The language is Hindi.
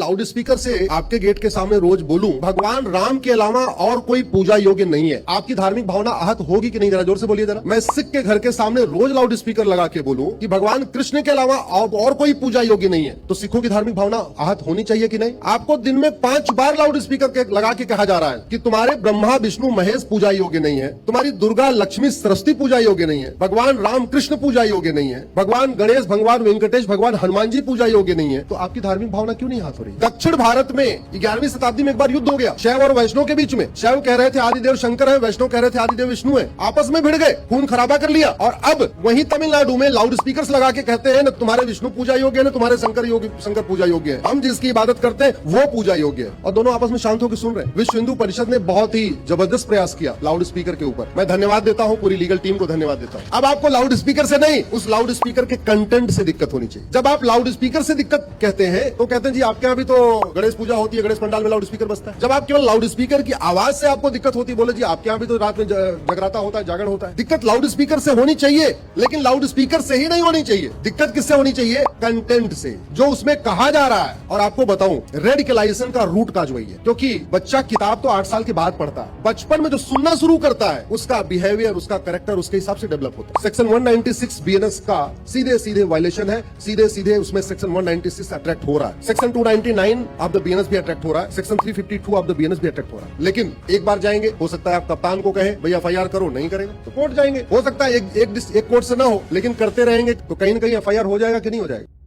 लाउड स्पीकर से आपके गेट के सामने रोज बोलूं भगवान राम के अलावा और कोई पूजा योग्य नहीं है, आपकी धार्मिक भावना आहत होगी कि नहीं? जरा जोर से बोलिए जरा। मैं सिख के घर के सामने रोज लाउड स्पीकर लगा के बोलूं कि भगवान कृष्ण के अलावा और कोई पूजा योग्य नहीं है, तो सिखों की धार्मिक भावना आहत होनी चाहिए कि नहीं? आपको दिन में 5 बार लाउड स्पीकर लगा के कहा जा रहा है कि तुम्हारे ब्रह्मा विष्णु महेश पूजा योग्य नहीं है, तुम्हारी दुर्गा लक्ष्मी सरस्वती पूजा योग्य नहीं है, भगवान राम कृष्ण पूजा योग्य नहीं है, भगवान गणेश भगवान वेंकटेश भगवान हनुमान जी पूजा योग्य नहीं है, तो आपकी धार्मिक भावना क्यों नहीं हाथ हो रही? दक्षिण भारत में 11वीं शताब्दी में एक बार युद्ध हो गया शैव और वैष्णव के बीच में। शैव कह रहे थे आदिदेव शंकर है, वैष्णव कह रहे थे आदिदेव विष्णु है, आपस में भिड़ गए, खून खराबा कर लिया। और अब वहीं तमिलनाडु में लाउड स्पीकर लगा के कहते हैं न तुम्हारे विष्णु पूजा योग्य है, न तुम्हारे शंकर पूजा योग्य है, हम जिसकी इबादत करते हैं वो पूजा योग्य है। और दोनों आपस में शांत होकर सुन रहे हैं। विश्व हिंदू परिषद ने बहुत ही जबरदस्त प्रयास किया लाउड स्पीकर के ऊपर। मैं धन्यवाद देता हूँ, पूरी लीगल टीम को धन्यवाद देता हूँ। अब आपको लाउड स्पीकर से नहीं, उस लाउड स्पीकर के कंटेंट से दिक्कत होनी चाहिए। जब आप लाउड स्पीकर से दिक्कत कहते हैं तो कहते हैं जी आपके यहाँ भी तो गणेश पूजा होती है, गणेश पंडाल में लाउड स्पीकर बजता है। जब आप केवल लाउड स्पीकर की आवाज से आपको दिक्कत होती है, बोले जी आपके यहाँ भी तो रात में जगराता होता है, जागरण होता है। दिक्कत लाउड स्पीकर से होनी चाहिए, लेकिन लाउड स्पीकर से ही नहीं होनी चाहिए। दिक्कत किससे होनी चाहिए? कंटेंट से, जो उसमें कहा जा रहा है। और आपको बताऊं, रेडिकलाइजेशन का रूट काज वही है, क्योंकि बच्चा किताब तो 8 साल के बाद पढ़ता है, बचपन में जो सुनना शुरू करता है उसका बिहेवियर, उसका कैरेक्टर उसके हिसाब से डेवलप होता है। सेक्शन 196 बीएनएस का सीधे सीधे वायलेशन है, सीधे सीधे उसमें सेक्शन 196 अट्रैक्ट हो रहा है, सेक्शन 299 ऑफ द बीएनएस भी अट्रैक्ट हो रहा है, सेक्शन 352 ऑफ द बीएनएस भी अट्रैक्ट हो रहा है। लेकिन एक बार जाएंगे, हो सकता है आप कप्तान को कहे भैया एफआईआर करो, नहीं करेंगे तो कोर्ट जाएंगे। हो सकता है एक कोर्ट से ना हो, लेकिन करते रहेंगे तो कहीं ना कहीं एफआईआर हो जाएगा कि नहीं हो जाएगा।